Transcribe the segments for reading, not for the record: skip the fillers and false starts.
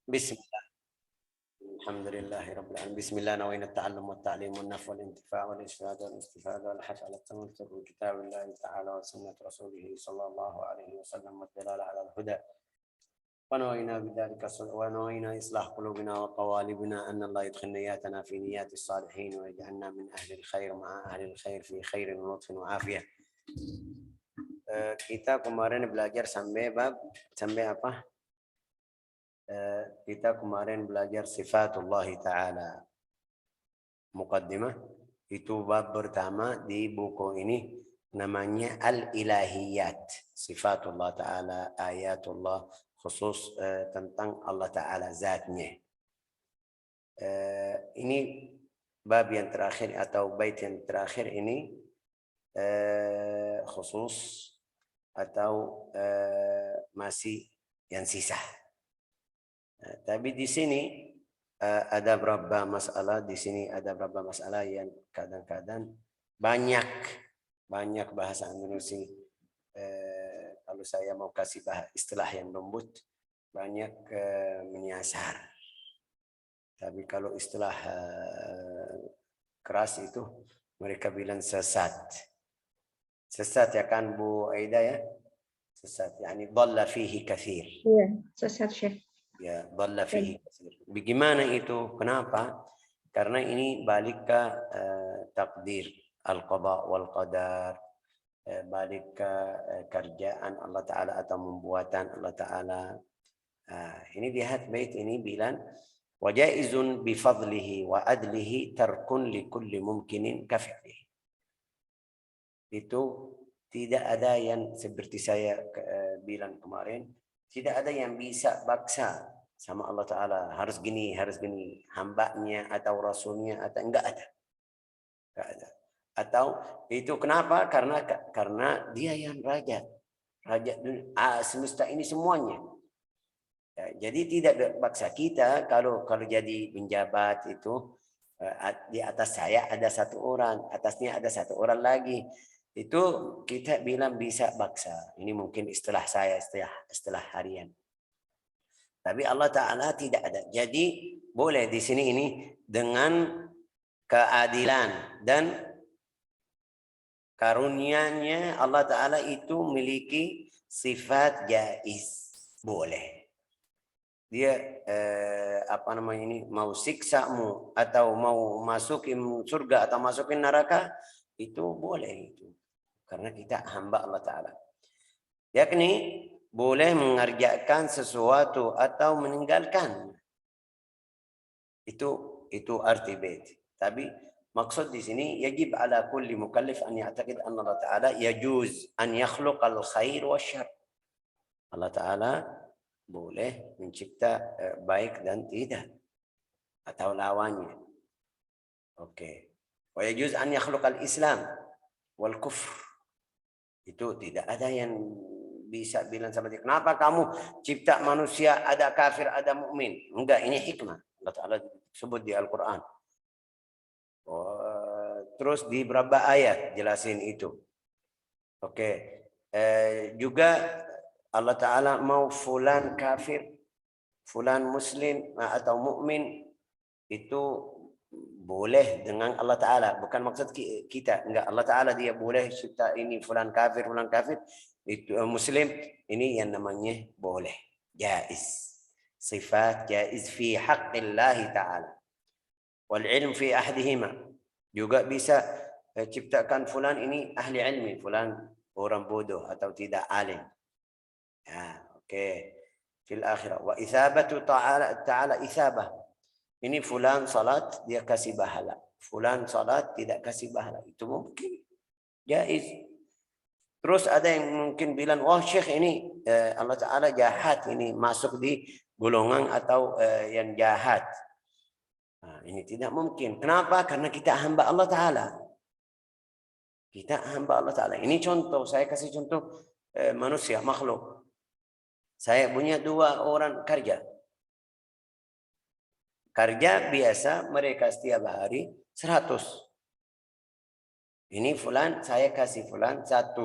بسم الله. الحمد لله رب العالمين. بسم الله نوينا التعلم والتعليم والنفع والانتفاع والاستفادة والاستفادة والحث على التمسك بكتاب الله تعالى وسنة رسوله صلى الله عليه وسلم والدلالة على الهدى. ونوينا بذلك ونوينا إصلاح قلوبنا وقوالبنا أن الله يدخل نياتنا في نيات الصالحين ويجعلنا من أهل الخير مع أهل الخير في خير ولطف وعافية. Kita kemarin belajar sampai apa? Kita kemarin belajar sifatullah ta'ala. Muqaddimah. Itu bab pertama di buku ini. Namanya Al-Ilahiyat. Sifatullah ta'ala, ayatullah, khusus tentang Allah ta'ala zatnya. Ini bab yang terakhir atau bait yang terakhir ini khusus atau masih yang sisa. Tapi di sini ada beberapa masalah, di sini ada beberapa masalah yang kadang-kadang banyak bahasa Indonesia. Kalau saya mau kasih istilah yang lembut, banyak menyasar. Tapi kalau istilah keras itu mereka bilang sesat. Sesat ya kan Bu Aida ya? Sesat, yani dhalla fihi katsir. Iya, sesat Syekh. Ya, dhalla fihi katsir. Bagaimana itu? Kenapa? Karena ini balik ke takdir, al-qada wal qadar, balik ke kerjaan Allah Ta'ala atau membuatan Allah Ta'ala. Ini lihat bait ini bilang wajaizun bifadlihi wa adlihi tarkun likulli mumkinin kafi'lihi. Itu tidak ada yang seperti saya bilang kemarin, tidak ada yang bisa baksa sama Allah Ta'ala harus gini hambanya atau rasulnya atau enggak ada. Atau itu kenapa? Karena dia yang raja semesta ini semuanya. Ya, jadi tidak baksa kita kalau jadi penjabat itu di atas saya ada satu orang, atasnya ada satu orang lagi. Itu kita bilang bisa baksa. Ini mungkin istilah saya, istilah harian. Tapi Allah Ta'ala tidak ada. Jadi boleh di sini ini dengan keadilan dan karunia-Nya Allah Ta'ala itu memiliki sifat jaiz. Boleh. Dia mau siksamu atau mau masukin surga atau masukin neraka itu boleh itu. Karena kita hamba Allah Ta'ala. Yakni boleh mengerjakan sesuatu atau meninggalkan. Itu arti bait. Tapi maksud di sini yajib ala kulli mukallif an ya'taqid anna Allah Ta'ala yajuz an yakhluqal khair wa syarr. Allah Ta'ala boleh mencipta baik dan tidak atau lawannya. Oke. Wa yajuz an yakhluqal Islam wal kufr. Itu tidak ada yang bisa bilang sama dia, kenapa kamu cipta manusia ada kafir ada mukmin? Enggak, ini hikmah. Allah Ta'ala sebut di Al-Quran. Terus di beberapa ayat jelasin itu. Oke. Juga Allah Ta'ala mau fulan kafir, fulan muslim atau mukmin itu boleh dengan Allah Ta'ala. Bukan maksud kita. Enggak, Allah Ta'ala dia boleh cipta ini fulan kafir. Itu muslim. Ini yang namanya boleh. Jaiz. Sifat jaiz fi haqqillahi Ta'ala. Wal ilm fi ahdihima. Juga bisa ciptakan fulan ini ahli ilmi. Fulan orang bodoh atau tidak alim. Oke. Fil akhirah. Wa ithabatu ta'ala ithabah. Ini fulan salat dia kasih pahala. Fulan salat tidak kasih pahala. Itu mungkin jaiz. Terus ada yang mungkin bilang, wah Syekh ini Allah Ta'ala jahat. Ini masuk di golongan atau yang jahat. Nah, ini tidak mungkin. Kenapa? Karena kita hamba Allah Ta'ala. Kita hamba Allah Ta'ala. Ini contoh. Saya kasih contoh manusia, makhluk. Saya punya 2 orang kerja. Kerja biasa mereka setiap hari 100. Ini fulan saya kasih fulan 100.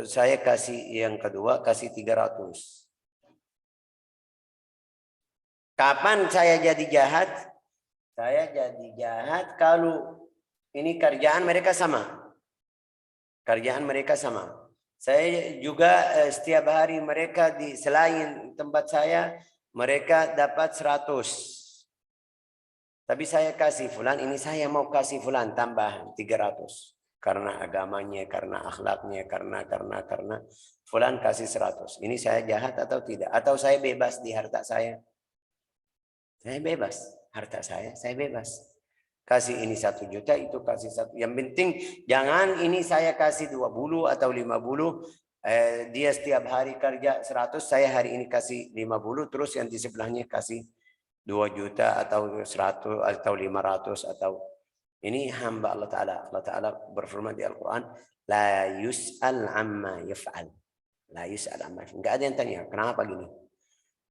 Saya kasih yang kedua kasih 300. Kapan saya jadi jahat? Saya jadi jahat kalau ini kerjaan mereka sama. Kerjaan mereka sama. Saya juga setiap hari mereka di selain tempat saya, mereka dapat 100. Tapi saya kasih fulan, ini saya mau kasih fulan tambahan 300. Karena agamanya, karena akhlaknya, karena fulan kasih 100. Ini saya jahat atau tidak? Atau saya bebas di harta saya? Saya bebas. Harta saya bebas. Kasih ini 1 juta, itu kasih 1. Yang penting jangan ini saya kasih 20 atau 50. Dia setiap hari kerja 100, saya hari ini kasih 50, terus yang di sebelahnya kasih 2 juta atau 100 atau 500 atau ini hamba Allah Ta'ala. Allah Ta'ala berfirman di Al-Quran, la yus'al amma yaf'al. La yus'al amma yaf'al. Enggak ada yang tanya, kenapa gini?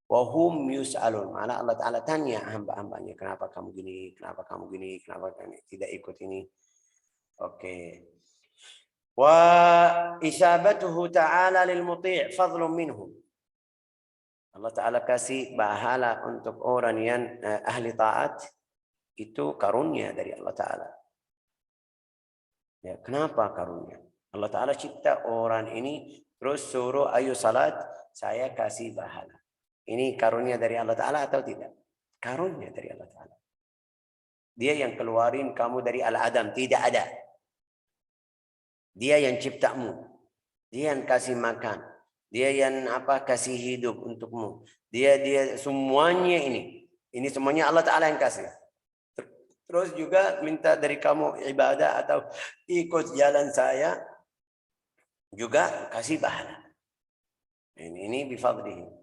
Wahum yus'alun. Malah Allah Ta'ala tanya hamba-hambanya, kenapa kamu gini, kenapa kamu gini, kenapa kamu tidak ikut ini. Oke. Wa isabatuhu ta'ala lil muti' fadlun minhu. Allah Ta'ala kasih pahala untuk orang yang ahli taat, itu karunia dari Allah Ta'ala. Ya, kenapa karunia? Allah Ta'ala cipta orang ini, terus suruh ayo salat, saya kasih pahala. Ini karunia dari Allah Ta'ala atau tidak? Karunia dari Allah Ta'ala. Dia yang keluarin kamu dari al-adam, tidak ada. Dia yang ciptamu. Dia yang kasih makan. Dia yang kasih hidup untukmu. Dia semuanya ini. Ini semuanya Allah Ta'ala yang kasih. Terus juga minta dari kamu ibadah atau ikut jalan saya. Juga kasih pahala. Ini bifadlihi.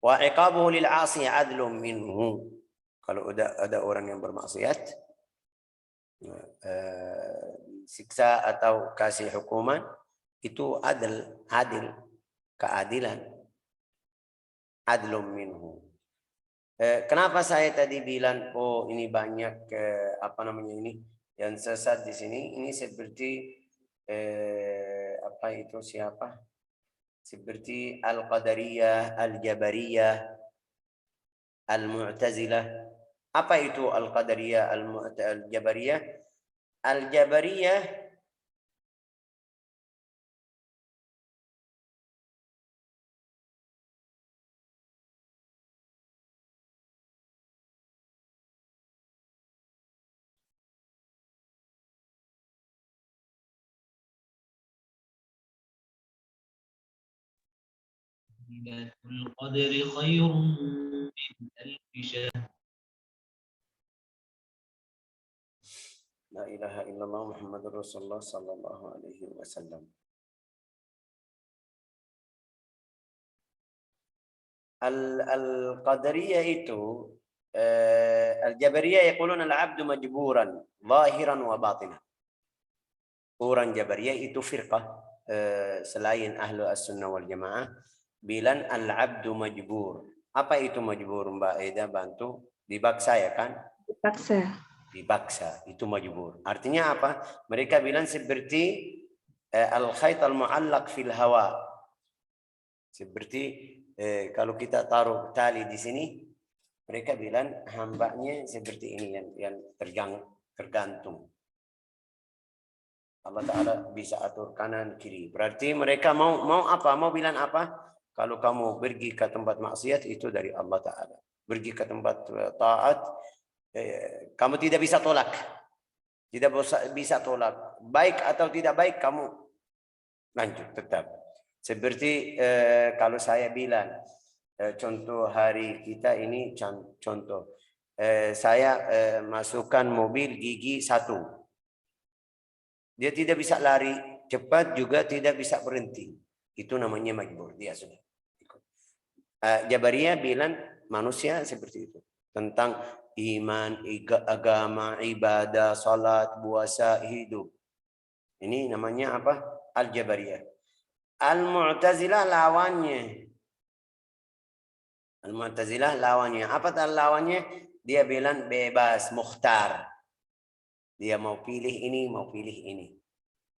Wa iqabuhu lil 'asi 'adlun minhu. Kalau ada orang yang bermaksiat, siksa atau kasih hukuman itu adil, keadilan. Adlun minhu. Kenapa saya tadi bilang ini banyak ini yang sesat di sini? Ini seperti siapa? Seperti Al-Qadariyah, Al-Jabariyah, Al-Mu'tazilah. Apa itu Al-Qadariyah, Al-Jabariyah? Al-Jabariyah القدر خير من ألف شهر. La ilaha illallah Muhammadur Rasulullah sallallahu alaihi wasallam. Al-Qadariyah itu Al-Jabariyah yaqulun al-'abdu majburan zahiran wa batinan. Orang Jabariyah itu firqah selain ahlu as-sunnah wal jamaah bilang al-'abdu majbur. Apa itu majbur, Mbak Eda? Bantu. Dibaksa ya kan? Dibaksa itu majbur. Artinya apa? Mereka bilang seperti al-khayt al-mu'allaq fil hawa. Seperti kalau kita taruh tali di sini, mereka bilang hambanya seperti ini yang tergantung. Allah Ta'ala bisa atur kanan kiri. Berarti mereka mau apa? Mau bilang apa? Kalau kamu pergi ke tempat maksiat itu dari Allah Ta'ala. Pergi ke tempat taat, kamu tidak bisa tolak. Tidak bisa tolak. Baik atau tidak baik, kamu lanjut tetap. Seperti kalau saya bilang, contoh hari kita ini, contoh. Saya masukkan mobil gigi 1. Dia tidak bisa lari cepat, juga tidak bisa berhenti. Itu namanya majbur. Dia sudah. Jabariyah bilang manusia seperti itu. Tentang iman, agama, ibadah, salat, puasa, hidup. Ini namanya apa? Al-Jabariyah. Al-Mu'tazilah lawannya. Al-Mu'tazilah lawannya. Apa lawannya? Dia bilang bebas, mukhtar. Dia mau pilih ini, mau pilih ini.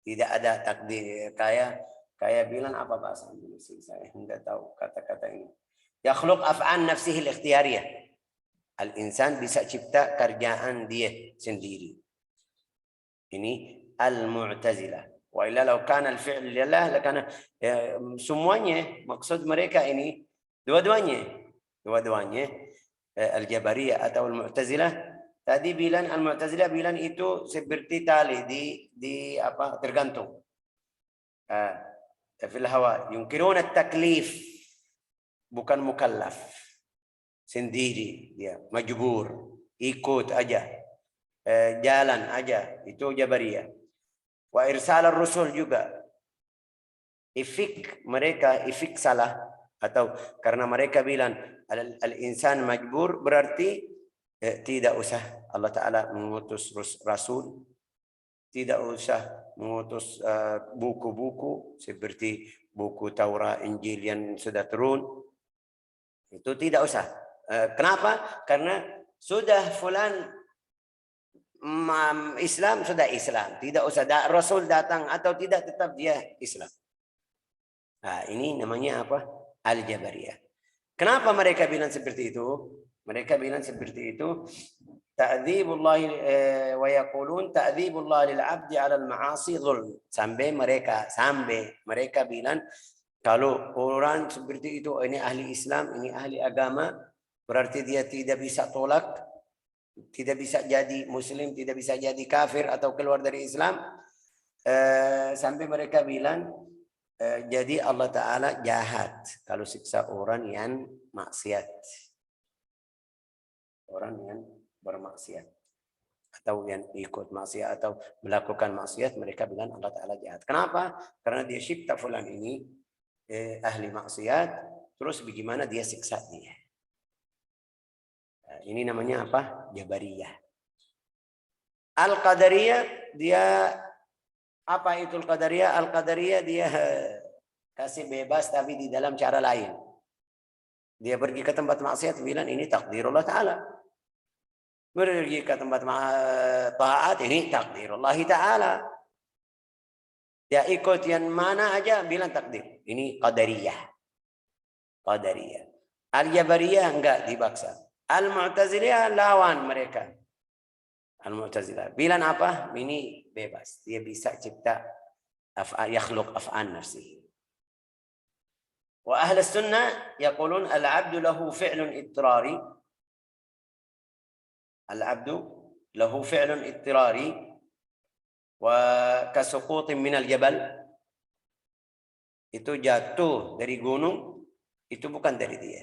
Tidak ada takdir. Kayak bilang apa bahasa Indonesia? Saya tidak tahu kata-kata ini. Yakhluq af'an nafsihi al-ikhtiyariyah. Al-insan bisa cipta kerjaan dia sendiri. Ini al-mu'tazilah. Wa illa law kana al-fi'l lillah lakana semuanya maksud mereka ini dua-duanya al-jabariyah atau al-mu'tazilah. Tadi bilang al-mu'tazilah bilang itu seperti tali di apa tergantung. Fil hawa yunkiruna at-taklif, bukan mukallaf. Sendiri dia majbur, ikut aja, jalan aja, itu jabariyah. Wa irsal ar-rusul juga mereka salah, atau karena mereka bilang al-insan majbur, berarti tidak usah Allah Ta'ala mengutus rasul, tidak usah mengutus buku-buku seperti buku Taurat, Injil yang sudah turun, itu tidak usah. Kenapa? Karena sudah fulan Islam, sudah Islam. Tidak usah Rasul datang atau tidak, tetap dia Islam. Nah, ini namanya apa? Al-Jabariyah. Kenapa mereka bilang seperti itu? Mereka bilang seperti itu, ta'dzibullah wa yaqulun ta'dzibullah lil 'abdi 'ala al-ma'asi dhulm. Sampai mereka bilang kalau orang seperti itu, ini ahli Islam, ini ahli agama, berarti dia tidak bisa tolak, tidak bisa jadi muslim, tidak bisa jadi kafir atau keluar dari Islam. Sampai mereka bilang, jadi Allah Ta'ala jahat kalau siksa orang yang maksiat. Orang yang bermaksiat atau yang ikut maksiat atau melakukan maksiat, mereka bilang Allah Ta'ala jahat. Kenapa? Karena dia cipta fulan ini ahli maksiat, terus bagaimana dia siksa dia. Ini namanya apa? Jabariyah. Al-Qadariyah, dia apa itu Al-Qadariyah? Al-Qadariyah dia kasih bebas tapi di dalam cara lain. Dia pergi ke tempat maksiat, bilang ini takdirullah Ta'ala. Pergi ke tempat taat, ini takdirullah Ta'ala. Dia ikut yang mana aja, bilang takdir. Ini Qadariyah. Qadariyah. Al-Jabariyah enggak dibaksa. Al-Mu'tazilah lawan mereka. Al-Mu'tazilah bilang apa? Ini bebas. Dia bisa cipta yakhluq af'an nafsihi. Wa ahli sunnah yaqulun al-'abdu lahu fi'lun ittirari. Al-'abdu lahu fi'lun ittirari wa kasuqutin minal jabal. Itu jatuh dari gunung, itu bukan dari dia.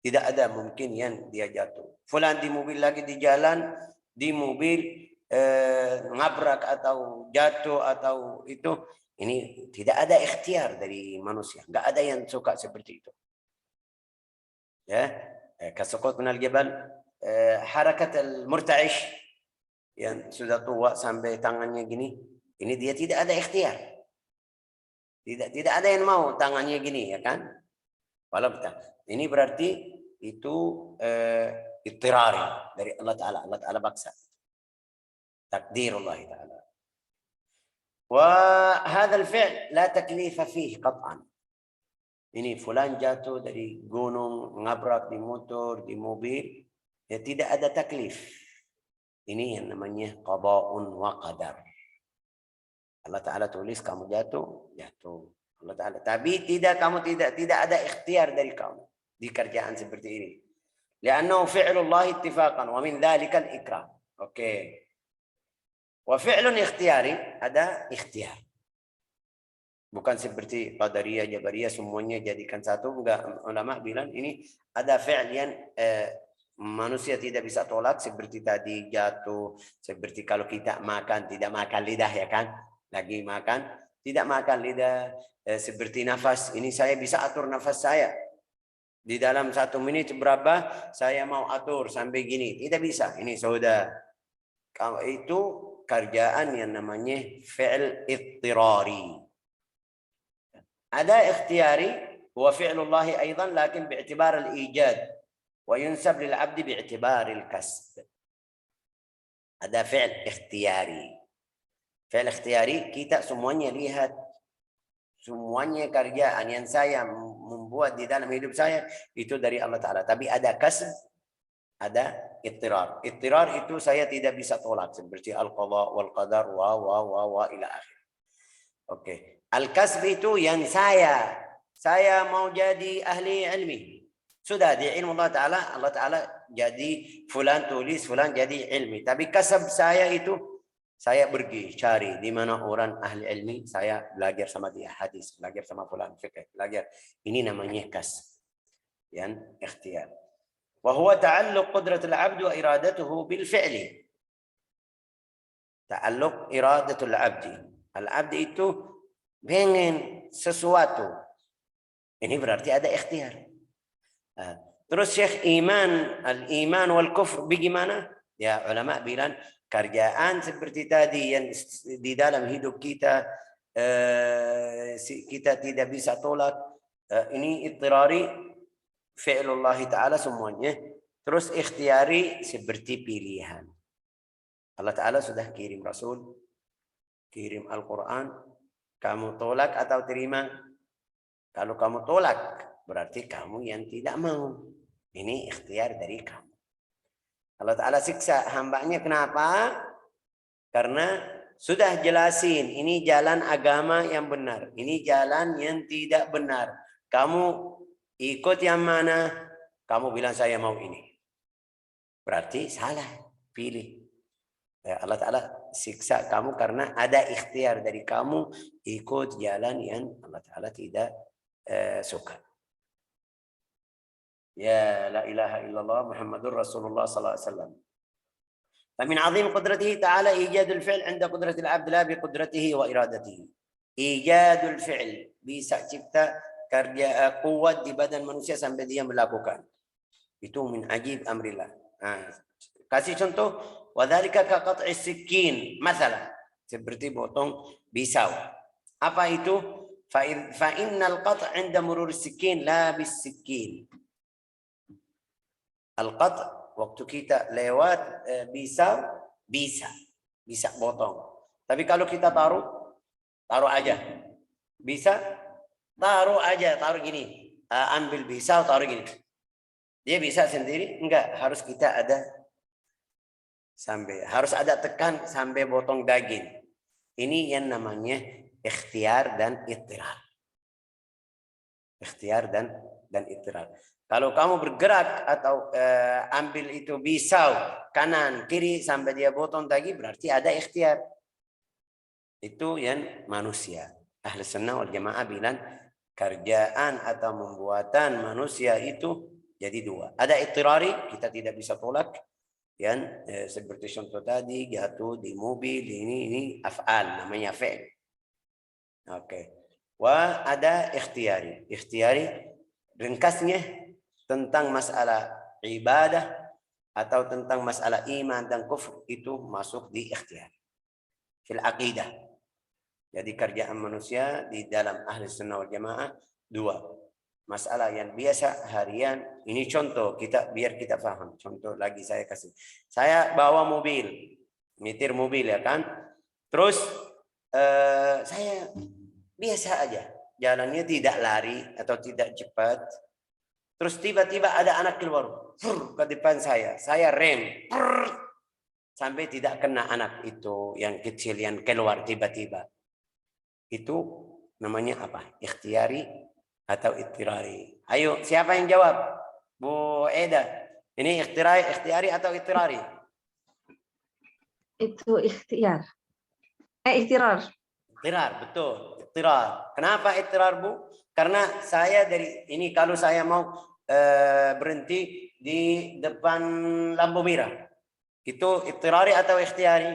Tidak ada mungkin yang dia jatuh. Fulan di mobil lagi di jalan, di mobil ngabrak atau jatuh atau itu, ini tidak ada ikhtiar dari manusia. Enggak ada yang suka seperti itu. Ya, kasukut minal jabal, harakat al-murta'ish yang sudah tua sampai tangannya gini, ini dia tidak ada ikhtiar. Tidak ada yang mau tangannya gini, ya kan? Walau ini berarti itu ittirari dari Allah Ta'ala. Allah Ta'ala baksa. Takdirullah Ta'ala. Wa hadha al-fi'l la taklifa fihi qat'an. Ini fulan jatuh dari gunung, ngabrak di motor, di mobil, ya tidak ada taklif. Ini yang namanya qada'un wa qadar. Allah Ta'ala tulis kamu jatuh. Allah Ta'ala. Tapi kamu tidak ada ikhtiar dari kamu di kerjaan seperti ini. Li'annahu fi'lullah ittifaqan wa min dhalika al-ikram. Oke. Wa fi'lun ikhtiyari, ada ikhtiar. Bukan seperti Qadariyah, Jabariyah semuanya jadikan satu. Enggak, ulama bilang ini ada fi'l yang manusia tidak bisa tolak, seperti tadi jatuh, seperti kalau kita makan tidak makan lidah, ya kan? Lagi makan tidak makan lidah, seperti nafas. Ini saya bisa atur nafas saya. Di dalam 1 menit berapa saya mau atur sampai gini. Tidak bisa. Ini sudah. Kalau itu kerjaan yang namanya fi'l ittirari. Ada ikhtiyari wa fi'lullah aidan lakin bi'tibar al-ijad wa yunsab lil 'abd bi'tibar al-kasb. Ada fi'l ikhtiyari. Fi'l ikhtiyari kita semuanya lihat, semuanya kerjaan yang saya membuat di dalam hidup saya itu dari Allah Ta'ala. Tapi ada kasb, ada ittirar. Ittirar itu saya tidak bisa tolak seperti al-qadha wal qadar wa ila akhir. Oke. Al-kasb itu yang saya mau jadi ahli ilmi. Sudah di ilmu Allah Ta'ala jadi fulan tulis, fulan jadi ilmi. Tapi kasab saya itu saya pergi cari di mana orang ahli ilmi, saya belajar sama dia hadis, belajar sama fulan fikih, belajar. Ini namanya kasb. Yang ikhtiyar. Wa huwa ta'alluq qudratul 'abd wa iradatuhu bil fi'li. Ta'alluq iradatul 'abd. Al-'abd itu pengen sesuatu. Ini berarti ada ikhtiar. Terus Syekh al-iman wal kufr bagaimana? Ya ulama bilang kerjaan seperti tadi yang di dalam hidup kita kita tidak bisa tolak, ini ittirari fi'lullah ta'ala semuanya. Terus ikhtiari seperti pilihan. Allah Ta'ala sudah kirim Rasul, kirim Al-Quran, kamu tolak atau terima? Kalau kamu tolak, berarti kamu yang tidak mau. Ini ikhtiar dari kamu. Allah Ta'ala siksa hambanya kenapa? Karena sudah jelasin, ini jalan agama yang benar. Ini jalan yang tidak benar. Kamu ikut yang mana? Kamu bilang saya mau ini. Berarti salah, pilih. Allah Ta'ala siksa kamu karena ada ikhtiar dari kamu ikut jalan yang Allah Ta'ala tidak suka. Ya la ilaha illallah Muhammadur Rasulullah sallallahu alaihi wasallam. فمن عظيم قدرته تعالى إيجاد الفعل عند قدرة العبد لا بقدرته وإرادته. إيجاد الفعل bisa cipta kerja kuat di badan manusia sampai dia melakukan. Itu min ajib amrillah. Kasih contoh, وذلك كقطع السكين مثلا, seperti potong pisau. Apa itu? فإن القطع عند مرور السكين لا بالسكين. Al-qat' waktu kita lewat pisau bisa potong. Tapi kalau kita taruh aja. Bisa taruh aja, taruh gini. Ambil pisau taruh gini. Dia bisa sendiri? Enggak, harus kita ada harus ada tekan sampai potong daging. Ini yang namanya ikhtiar dan ittirar. Ikhtiar dan ittirar. Kalau kamu bergerak atau ambil itu pisau kanan kiri sampai dia potong daging, berarti ada ikhtiar. Itu yang manusia. Ahli sunnah wal jamaah bilang kerjaan atau membuatan manusia itu jadi dua. Ada ittirari, kita tidak bisa tolak. Yang seperti contoh tadi, jatuh di mobil, ini af'al, namanya fi'l. Oke. Wa ada ikhtiyari. Ikhtiyari ringkasnya tentang masalah ibadah atau tentang masalah iman dan kufur itu masuk di ikhtiar. Fil aqidah. Jadi kerjaan manusia di dalam ahli sunnah wal jamaah dua. Masalah yang biasa harian, ini contoh biar kita paham. Contoh lagi saya kasih. Saya bawa mobil, nyetir mobil ya kan. Terus saya biasa aja. Jalannya tidak lari atau tidak cepat. Terus tiba-tiba ada anak keluar ke depan saya rem sampai tidak kena anak itu yang kecil yang keluar tiba-tiba. Itu namanya apa? Ikhtiyari atau ittirari. Ayo, siapa yang jawab? Bu Eda. Ini ikhtiyari atau ittirari? Itu ikhtiar. Ikhtirar. Ittirar, betul. Ittirar. Kenapa ittirar, Bu? Karena saya kalau saya mau berhenti di depan lampu merah, itu ittirari atau ikhtiyari?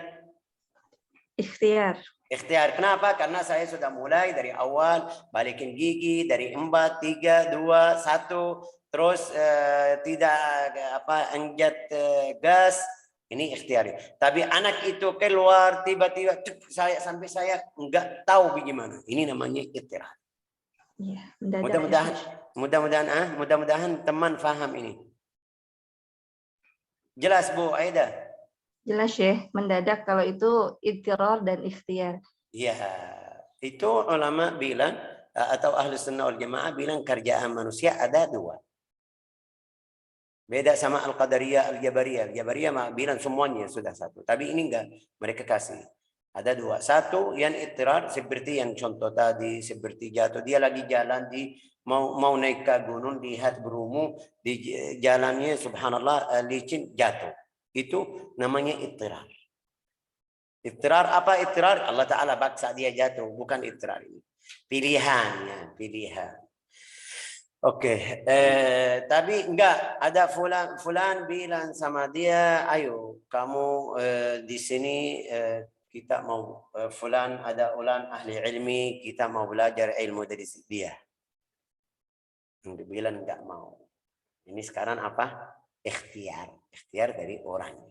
Ikhtiar. Ikhtiar. Kenapa? Karena saya sudah mulai dari awal balikin gigi dari 4, 3, 2, 1, terus tidak anjat gas. Ini ikhtiari. Tapi anak itu keluar tiba-tiba saya enggak tahu bagaimana. Ini namanya ikhtiar. Ya, mudah-mudahan teman paham ini. Jelas Bu Aida? Jelas ya, mendadak kalau itu ittirar dan ikhtiar. Ya, itu ulama bilang atau ahli sunnah wal jamaah bilang kerjaan manusia ada dua. Beda sama Al-Qadariyah, Al-Jabariyah. Al-Jabariyah bilang semuanya sudah satu. Tapi ini enggak, mereka kasih. Ada dua. Satu yang ittirar seperti yang contoh tadi, seperti jatuh. Dia lagi jalan di mau naik ke gunung, lihat berumu di jalannya subhanallah licin jatuh. Itu namanya ittirar. Ittirar apa ittirar? Allah Ta'ala paksa dia jatuh, bukan ittirar ini. Pilihannya, pilihan. Oke, tapi enggak ada fulan bilang sama dia, ayo kamu di sini kita mau fulan ada ulan ahli ilmi, kita mau belajar ilmu dari dia. Dia bilang enggak mau. Ini sekarang apa? Ikhtiar, ikhtiar dari orangnya.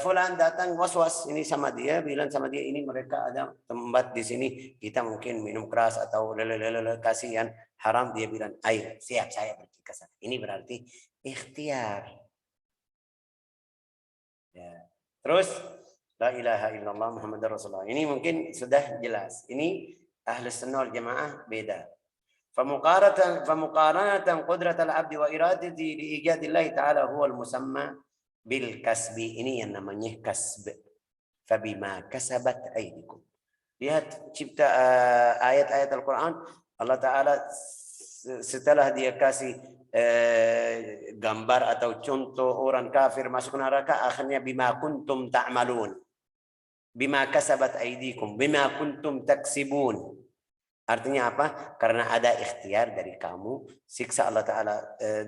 Fulan datang was-was ini sama dia, bilang sama dia ini mereka ada tempat di sini, kita mungkin minum keras atau kasihan haram, dia bilang ayo siap saya pergi ke sana. Ini berarti ikhtiar. Ya. Terus la ilaha illallah Muhammadar Rasulullah. Ini mungkin sudah jelas. Ini Ahlus Sunnah wal Jamaah beda. Famuqaranatan qudratal abdi wa iradati li ijadillah ta'ala huwa al-musamma bil kasbi, ini yang namanya kasb. Fabima kasabat aydikum. Lihat cipta ayat-ayat Al-Quran, Allah Ta'ala setelah dia kasih gambar atau contoh orang kafir masuk neraka, akhirnya bima kuntum ta'malun. Bima kasabat aydikum, bima kuntum taksibun. Artinya apa? Karena ada ikhtiar dari kamu, siksa Allah Ta'ala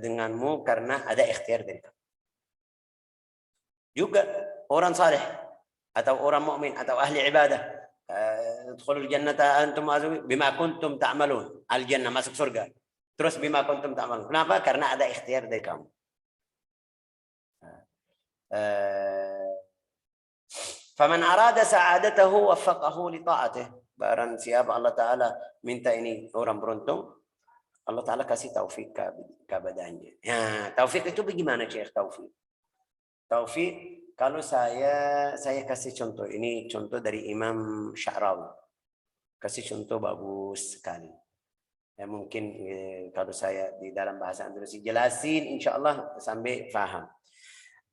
denganmu karena ada ikhtiar dari kamu. Juga orang saleh atau orang mukmin atau ahli ibadah, udkhulul jannata antum bima kuntum ta'malun, al jannah, masuk surga. Terus bima kuntum ta'malun. Kenapa? Karena ada ikhtiar dari kamu. Faman arada sa'adatahu waffaqahu li ta'atih. Barang siapa Allah Ta'ala minta ini orang beruntung, Allah Ta'ala kasih taufik kepadanya. Ya, taufik itu bagaimana Syekh taufik? Taufik, kalau saya kasih contoh, ini contoh dari Imam Sya'rawi. Kasih contoh bagus sekali. Ya, mungkin kalau saya di dalam bahasa Indonesia jelasin insya Allah sampai paham.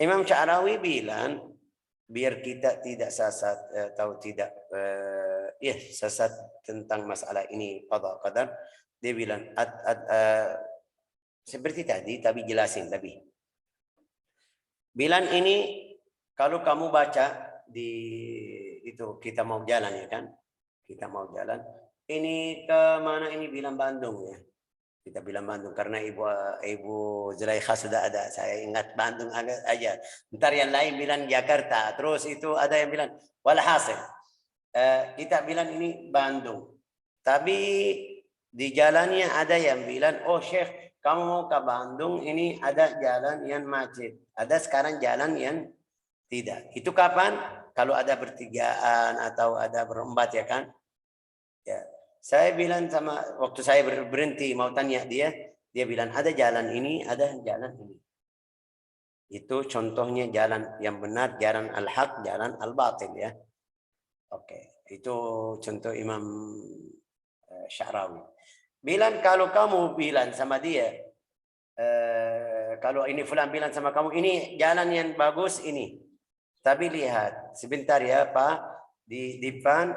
Imam Sya'rawi bilang, biar kita tidak sesat atau tidak sesat tentang masalah ini qada qadar, dia bilang seperti tadi tapi jelasin lebih. Bilang ini kalau kamu baca di itu, kita mau jalan ya kan, kita mau jalan ini ke mana, ini bilang Bandung ya, kita bilang Bandung karena ibu Zulaikha sudah ada, saya ingat Bandung aja. Ntar yang lain bilang Jakarta, terus itu ada yang bilang walhasil kita bilang ini Bandung, tapi di jalannya ada yang bilang oh Syekh kamu mau ke Bandung, ini ada jalan yang macet, ada sekarang jalan yang tidak. Itu kapan? Kalau ada bertigaan atau ada berempat ya kan? Ya. Saya bilang sama, waktu saya berhenti mau tanya dia bilang ada jalan ini, ada jalan ini. Itu contohnya jalan yang benar, jalan al-haq, jalan al-batil ya. Oke, itu contoh Imam Sya'rawi. Bilang kalau kamu bilang sama dia, kalau ini fulan bilang sama kamu, ini jalan yang bagus ini. Tapi lihat, sebentar ya Pak, di depan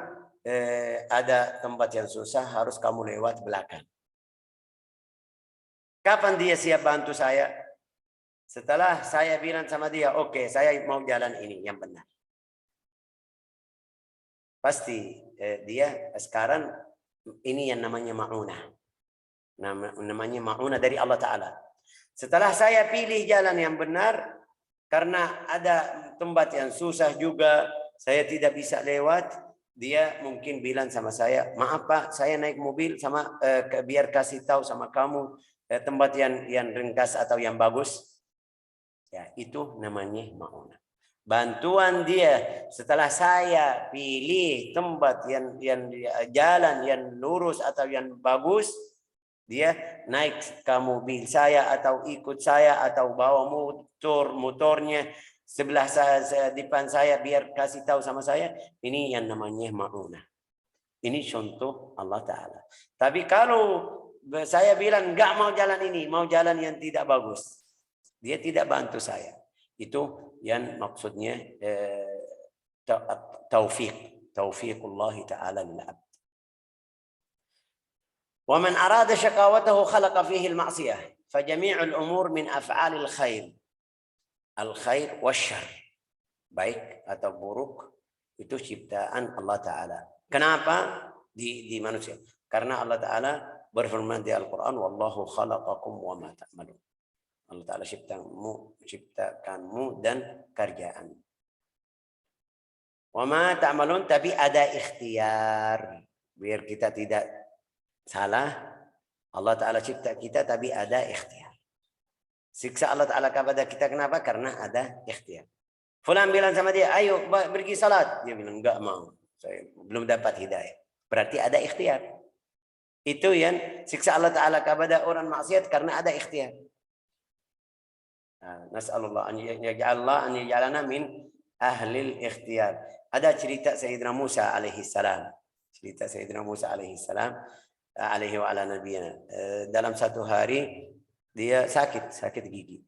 ada tempat yang susah, harus kamu lewat belakang. Kapan dia siap bantu saya? Setelah saya bilang sama dia, oke, saya mau jalan ini yang benar. Pasti dia sekarang ini yang namanya ma'unah. Namanya ma'unah dari Allah Ta'ala. Setelah saya pilih jalan yang benar, karena ada tempat yang susah juga, saya tidak bisa lewat, dia mungkin bilang sama saya, maaf Pak, saya naik mobil sama biar kasih tahu sama kamu tempat yang ringkas atau yang bagus. Ya, itu namanya ma'unah. Bantuan dia setelah saya pilih tempat yang jalan yang lurus atau yang bagus, dia naik ke mobil saya atau ikut saya atau bawa motornya sebelah saya, depan saya biar kasih tahu sama saya. Ini yang namanya ma'unah. Ini contoh Allah Ta'ala. Tapi kalau saya bilang nggak mau jalan ini, mau jalan yang tidak bagus. Dia tidak bantu saya. Itu yang maksudnya taufiqullah ta'ala lil abd. Wa man arada syaqawatahu khalaqa fihi al-ma'siyah. Fajami'ul umur min af'alil khair. Al-khair wasyarr. Baik atau buruk itu ciptaan Allah Ta'ala. Kenapa di manusia? Karena Allah Ta'ala berfirman di Al-Quran, Wallahu khalaqakum wa ma ta'malun. Allah Ta'ala ciptakanmu dan kerjaan. Wa ma ta'malun, tapi ada ikhtiar. Biar kita tidak salah, Allah Ta'ala cipta kita tapi ada ikhtiar. Siksa Allah Ta'ala kepada kita kenapa? Karena ada ikhtiar. Fulan bilang sama dia, ayo pergi salat. Dia bilang, enggak mau. Saya belum dapat hidayah. Berarti ada ikhtiar. Itu yang siksa Allah Ta'ala kepada orang maksiat karena ada ikhtiar. Nas'alullah an yaj'alana min ahlil ikhtiyar. Ada cerita Sayyidina Musa alaihi salam. Cerita Sayyidina Musa alaihi salam. Alaihi wa ala nabiyana. Dalam satu hari dia sakit gigi.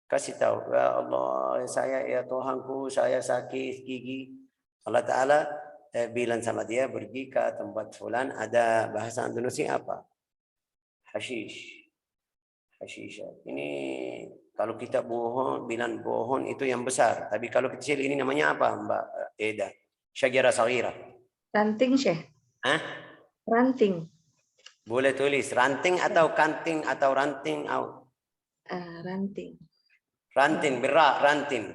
Kasih tahu, ya Allah, ya Tuhanku, saya sakit gigi. Allah Ta'ala bilang sama dia, pergi ke tempat fulan, ada bahasa Indonesia apa? Hashish. Ini kalau kita bohong, bilang bohong itu yang besar. Tapi kalau kecil ini namanya apa, Mbak Eda? Syajara saghira. Ranting, Syekh. Hah? Ranting. Boleh tulis ranting atau kanting atau ranting. Ranting. Ranting, berak, ranting.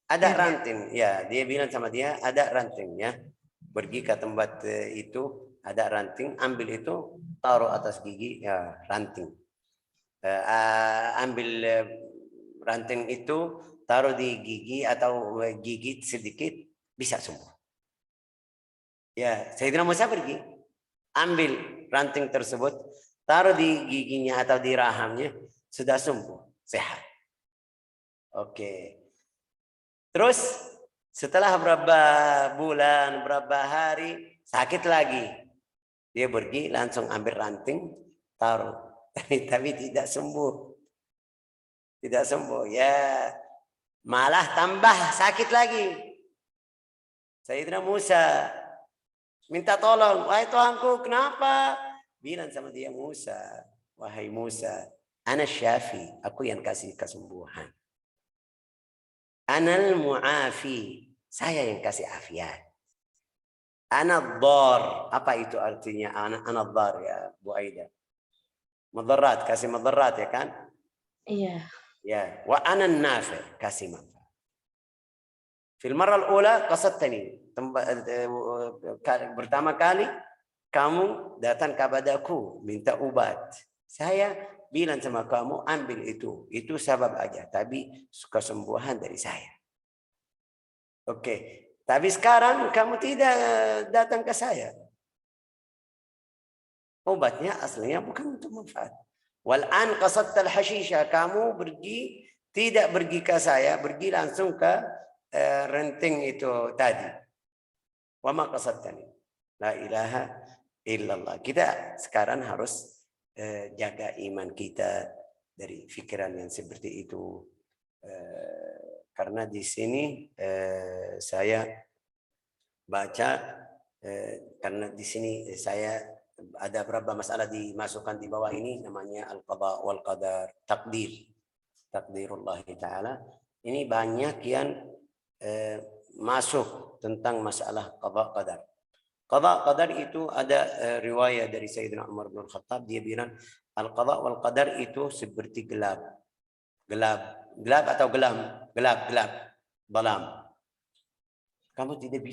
Ada ranting. Ya, dia bilang sama dia, ada ranting ya. Pergi ke tempat itu, ada ranting, ambil itu, taruh atas gigi, ya ranting. Ambil ranting itu, taruh di gigi atau gigit sedikit, bisa sembuh. Ya, Sayyidina Musa pergi, ambil ranting tersebut, taruh di giginya atau di rahamnya, sudah sembuh, sehat. Oke. Terus setelah berapa bulan, berapa hari, sakit lagi. Dia pergi langsung ambil ranting, taruh. Tapi tidak sembuh. Tidak sembuh. Ya, malah tambah sakit lagi. Sayyidina Musa minta tolong. Wahai Tuhanku, kenapa? Bilang sama dia, Musa. Wahai Musa, ana syafi. Aku yang kasih kesembuhan. Anal mu'afi, saya yang kasih afiat. Anad-dhar, apa itu artinya anad-dhar ya Bu Aida? Mudarat, kasih mudarat ya kan? Iya. Ya, wa anan nafi, kasih manfaat. Fil marra al-ula qasadtani, pertama kali kamu datang kepadaku minta obat. Saya bilang sama kamu ambil itu sebab aja, tapi kesembuhan dari saya. Oke, tapi sekarang kamu tidak datang ke saya. Obatnya aslinya bukan untuk manfaat. Wal an qasadta al hashisha, kamu pergi tidak pergi ke saya, pergi langsung ke renting itu tadi. Wa ma qasadtani. La ilaha illallah. Kita sekarang harus jaga iman kita dari pikiran yang seperti itu, karena di sini saya baca, karena di sini saya ada beberapa masalah dimasukkan di bawah ini, namanya al-qada wal qadar, takdirullah taala. Ini banyak yang masuk tentang masalah qada qadar. Qada qadar itu ada riwayat dari Sayyidina Umar bin Khattab, dia bilang al-qada wal qadar itu seperti gelap atau gelap, dalam. Kamu tidak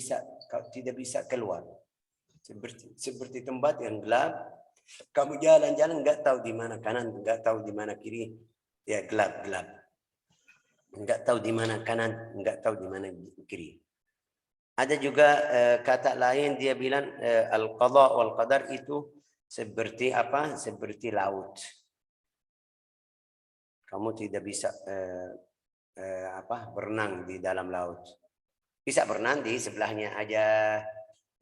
bisa keluar. Seperti tempat yang gelap, kamu jalan-jalan nggak tahu di mana kanan, nggak tahu di mana kiri, ya gelap. Nggak tahu di mana kanan, nggak tahu di mana kiri. Ada juga kata lain, dia bilang al-qada wal qadar itu seperti apa? Seperti laut. Kamu tidak bisa berenang di dalam laut. Bisa berenang di sebelahnya aja.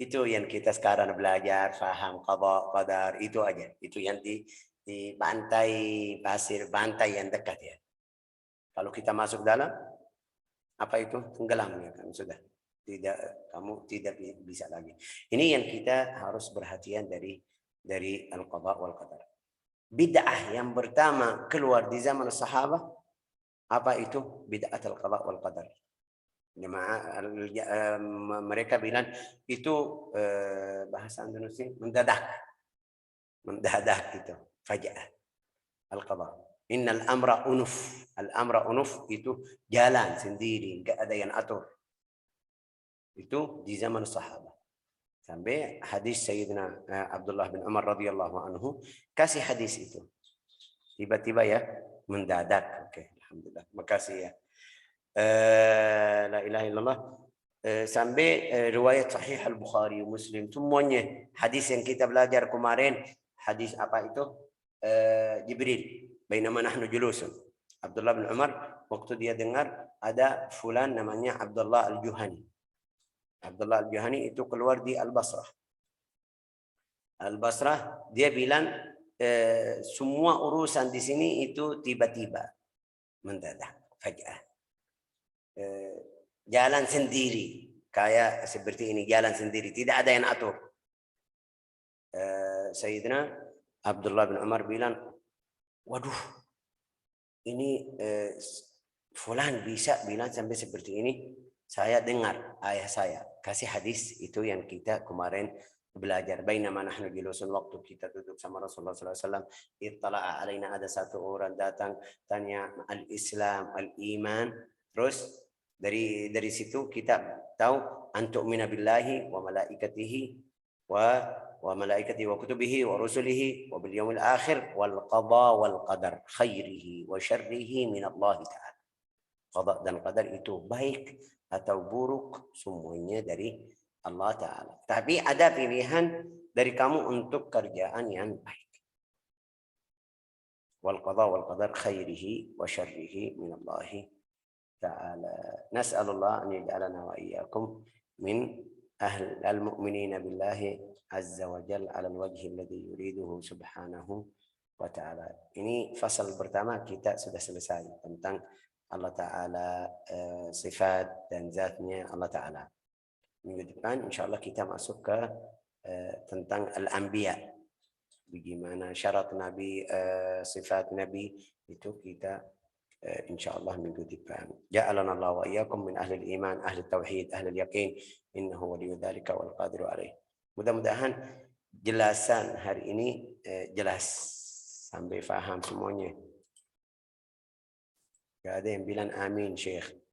Itu yang kita sekarang belajar, faham qada, qadar, itu aja. Itu yang di pantai pasir, pantai yang dekat ya. Kalau kita masuk dalam, apa itu? Tenggelam ya kan, sudah. Kamu tidak bisa lagi. Ini yang kita harus perhatian dari al-qada wal qadar. Bid'ah yang pertama keluar di zaman sahabat, apa itu? Bid'ah al-qada wal qadar. Mereka bilang itu bahasa Indonesia mendadak itu faja'ah al-qada. Innal amra unuf. Al-amra unuf itu jalan sendiri, enggak ada yang atur. Itu di zaman sahabat. Sampai hadis Sayyidina Abdullah bin Umar radhiyallahu anhu kasih hadis itu. Tiba-tiba ya mendadak. Oke, alhamdulillah. Makasih ya. La ilaha illallah. Sampai riwayat sahih al-Bukhari Muslim semuanya hadis yang kita belajar kemarin, hadis apa itu? Jibril bainama nahnu julusun. Abdullah bin Umar waktu dia dengar ada fulan namanya Abdullah al-Juhani. Abdullah al-Juhani itu keluar di Al-Basrah. Al-Basrah dia bilang semua urusan di sini itu tiba-tiba mendadak, faja'ah. Jalan sendiri kayak seperti ini, jalan sendiri, tidak ada yang atur. Sayyidina Abdullah bin Umar bilang, waduh, ini fulan bisa bilang sampai seperti ini. Saya dengar ayah saya kasih hadis itu yang kita kemarin belajar. Bainama nahnu julusun, waktu kita duduk sama Rasulullah SAW, ittala'a alaina, ada satu orang datang tanya al-Islam, al-iman. Terus dari situ kita tahu antu'mina billahi wa malaikatihi wa malaikatihi wa kutubihi wa rusulihi wa bil yaumil akhir wal qada wal qadar khairihi wa syarrihi min Allah Ta'ala. Qada dan qadar itu baik atau buruk semuanya dari Allah Ta'ala. Tapi ada pilihan dari kamu untuk kerjaan yang baik. Wal qada wal qadar khairihi wa syarrihi min Allah Ta'ala. Nas'alullah an yaj'alana wa iyyakum min ahli al-mu'minina billahi azza wa jalla 'ala al-wajhi alladhi yuriduhu subhanahu wa ta'ala. Ini fasal pertama kita sudah selesai tentang Allah Ta'ala, sifat dan zatnya Allah Ta'ala. Minggu depan insyaAllah kita masuk ke tentang al-anbiya. Bagaimana syarat Nabi, sifat Nabi, itu kita insyaallah minggu depan. Ja'alana Allah wa iyyakum min ahli al-iman, ahli tauhid, ahli al-yaqin, innahu waliyyu dzalika wal qadiru alaih. Mudah-mudahan jelasan hari ini jelas sampai faham semuanya. Enggak ada yang bilang amin, Syekh.